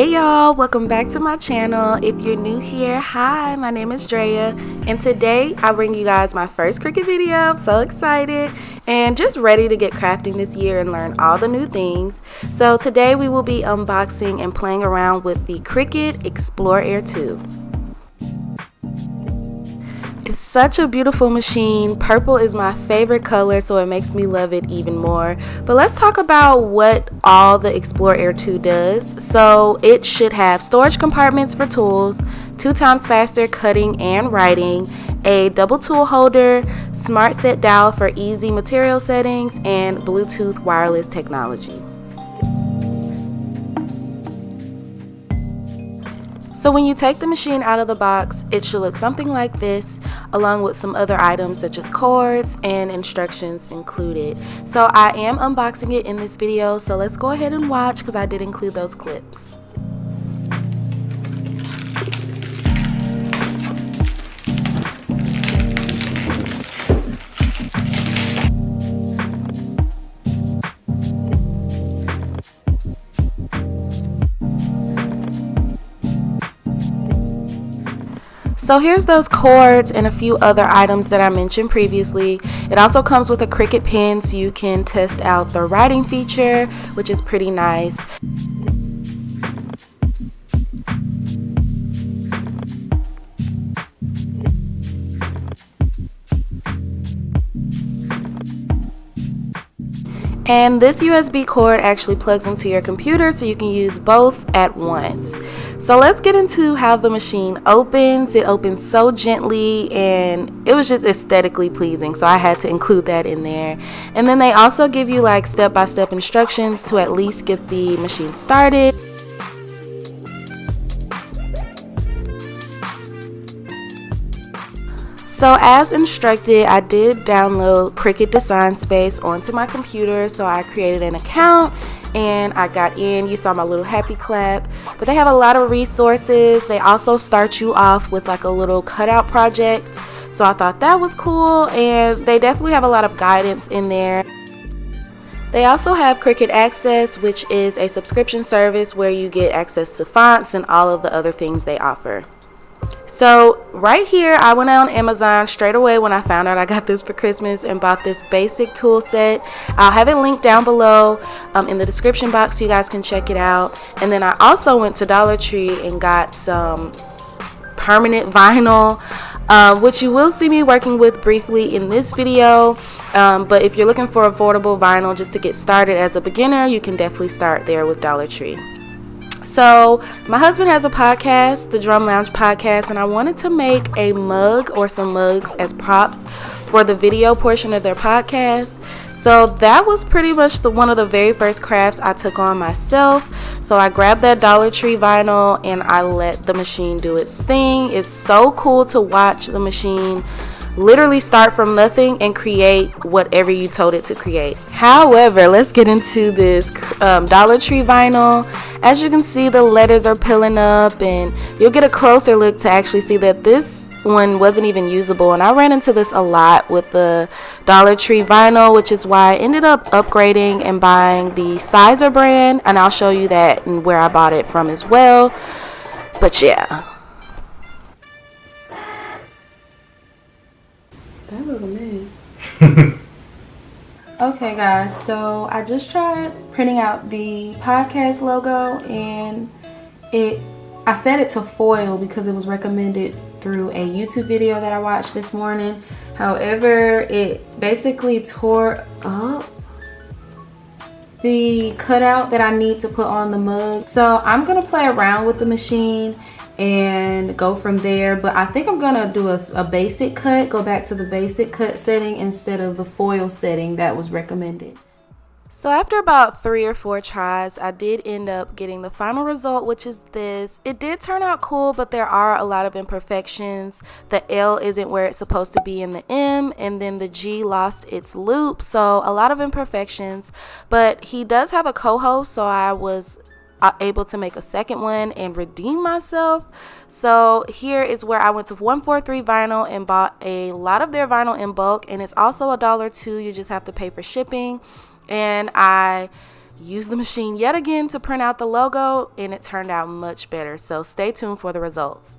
Hey y'all, welcome back to my channel. If you're new here, hi, my name is Dreyah, and today I bring you guys my first Cricut video. I'm so excited and just ready to get crafting this year and learn all the new things. So today we will be unboxing and playing around with the Cricut Explore Air 2. It's such a beautiful machine. Purple is my favorite color, so it makes me love it even more. But let's talk about what all the Explore Air 2 does. So it should have storage compartments for tools, 2 times faster cutting and writing, a double tool holder, smart set dial for easy material settings, and Bluetooth wireless technology. So when you take the machine out of the box, it should look something like this, along with some other items such as cords and instructions included. So I am unboxing it in this video, so let's go ahead and watch because I did include those clips. So here's those cords and a few other items that I mentioned previously. It also comes with a Cricut pen so you can test out the writing feature, which is pretty nice. And this USB cord actually plugs into your computer so you can use both at once. So let's get into how the machine opens. It opens so gently and it was just aesthetically pleasing, so I had to include that in there. And then they also give you like step-by-step instructions to at least get the machine started. So as instructed, I did download Cricut Design Space onto my computer, so I created an account and I got in. You saw my little happy clap, but they have a lot of resources. They also start you off with like a little cutout project, so I thought that was cool, and they definitely have a lot of guidance in there. They also have Cricut Access, which is a subscription service where you get access to fonts and all of the other things they offer. So right here, I went on Amazon straight away when I found out I got this for Christmas and bought this basic tool set. I'll have it linked down below in the description box so you guys can check it out. And then I also went to Dollar Tree and got some permanent vinyl, which you will see me working with briefly in this video. But if you're looking for affordable vinyl just to get started as a beginner, you can definitely start there with Dollar Tree. So my husband has a podcast, the Drum Lounge Podcast, and I wanted to make a mug or some mugs as props for the video portion of their podcast. So that was pretty much one of the very first crafts I took on myself. So I grabbed that Dollar Tree vinyl and I let the machine do its thing. It's so cool to watch the machine literally start from nothing and create whatever you told it to create. However, let's get into this Dollar Tree vinyl. As you can see, the letters are peeling up, and you'll get a closer look to actually see that this one wasn't even usable. And I ran into this a lot with the Dollar Tree vinyl, which is why I ended up upgrading and buying the Sizer brand, and I'll show you that and where I bought it from as well. But yeah. That was a mess. Okay guys, so I just tried printing out the podcast logo, and I set it to foil because it was recommended through a YouTube video that I watched this morning. However, it basically tore up the cutout that I need to put on the mug. So I'm gonna play around with the machine and go from there, but I think I'm gonna do a basic cut, go back to the basic cut setting instead of the foil setting that was recommended. So after about 3 or 4 tries, I did end up getting the final result, which is this. It did turn out cool, but there are a lot of imperfections. The L isn't where it's supposed to be in the M, and then the G lost its loop, so a lot of imperfections. But he does have a co-host, so I was able to make a second one and redeem myself. So here is where I went to 143 Vinyl and bought a lot of their vinyl in bulk, and it's also $1 too. You just have to pay for shipping. And I used the machine yet again to print out the logo, and it turned out much better. So stay tuned for the results.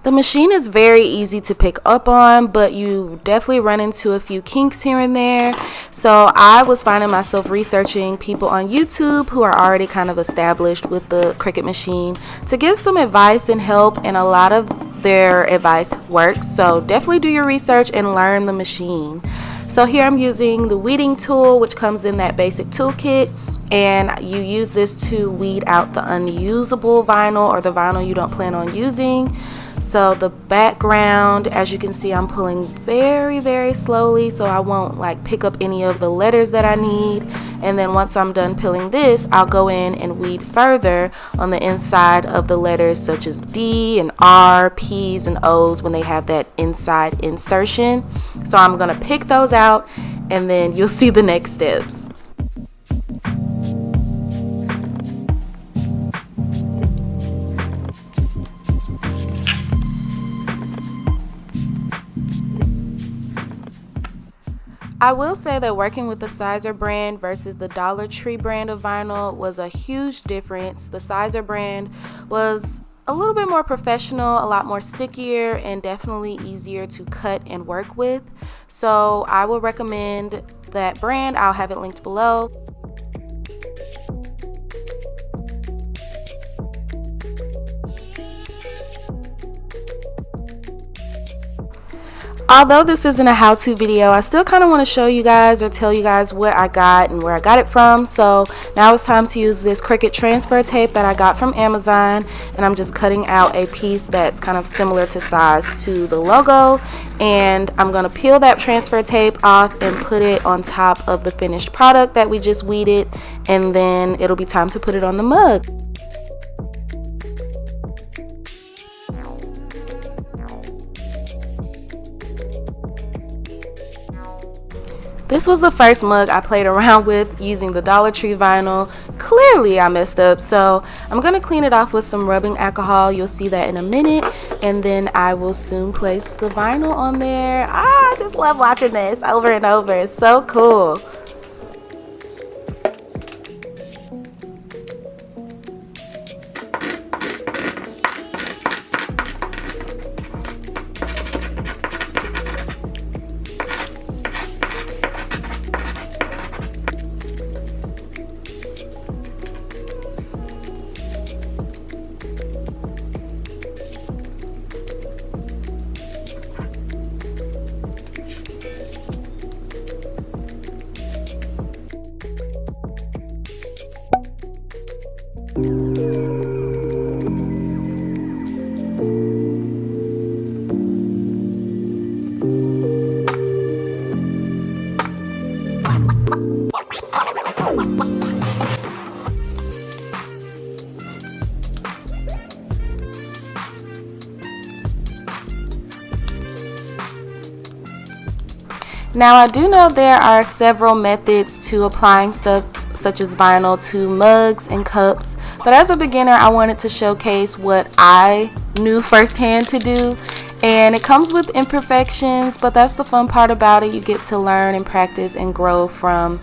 The machine is very easy to pick up on, but you definitely run into a few kinks here and there. So I was finding myself researching people on YouTube who are already kind of established with the Cricut machine to get some advice and help, and a lot of their advice works. So definitely do your research and learn the machine. So here I'm using the weeding tool, which comes in that basic toolkit. And you use this to weed out the unusable vinyl or the vinyl you don't plan on using. So the background, as you can see, I'm pulling very, very slowly so I won't like pick up any of the letters that I need. And then once I'm done peeling this, I'll go in and weed further on the inside of the letters such as D and R, P's and O's when they have that inside insertion. So I'm gonna pick those out and then you'll see the next steps. I will say that working with the Sizer brand versus the Dollar Tree brand of vinyl was a huge difference. The Sizer brand was a little bit more professional, a lot more stickier, and definitely easier to cut and work with. So I will recommend that brand. I'll have it linked below. Although this isn't a how-to video, I still kind of want to show you guys or tell you guys what I got and where I got it from. So now it's time to use this Cricut transfer tape that I got from Amazon, and I'm just cutting out a piece that's kind of similar to size to the logo, and I'm going to peel that transfer tape off and put it on top of the finished product that we just weeded, and then it'll be time to put it on the mug. This was the first mug I played around with using the Dollar Tree vinyl. Clearly I messed up, so I'm going to clean it off with some rubbing alcohol. You'll see that in a minute, and then I will soon place the vinyl on there. I just love watching this over and over. It's so cool. Now I do know there are several methods to applying stuff such as vinyl to mugs and cups, but as a beginner I wanted to showcase what I knew firsthand to do, and it comes with imperfections, but that's the fun part about it. You get to learn and practice and grow from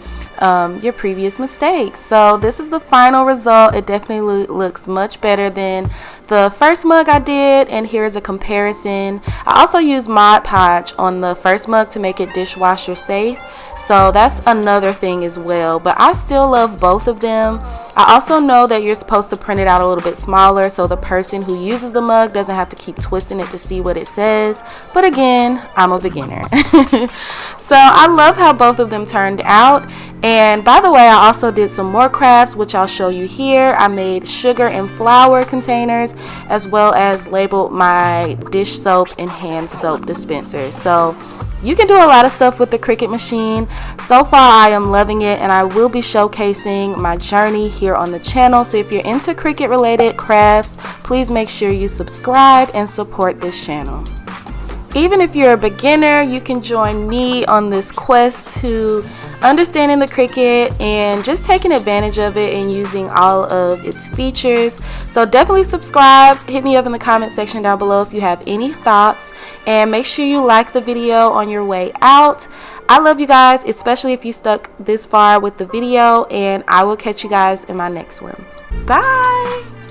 your previous mistakes. So this is the final result. It definitely looks much better than the first mug I did, and here's a comparison. I also used Mod Podge on the first mug to make it dishwasher safe. So that's another thing as well, but I still love both of them. I also know that you're supposed to print it out a little bit smaller so the person who uses the mug doesn't have to keep twisting it to see what it says, but again, I'm a beginner. So I love how both of them turned out. And by the way, I also did some more crafts, which I'll show you here. I made sugar and flour containers, as well as labeled my dish soap and hand soap dispensers. So you can do a lot of stuff with the Cricut machine. So far I am loving it, and I will be showcasing my journey here on the channel. So if you're into Cricut related crafts, please make sure you subscribe and support this channel. Even if you're a beginner, you can join me on this quest to understanding the Cricut and just taking advantage of it and using all of its features. So definitely subscribe, hit me up in the comment section down below if you have any thoughts, and make sure you like the video on your way out. I love you guys, especially if you stuck this far with the video, and I will catch you guys in my next one. Bye!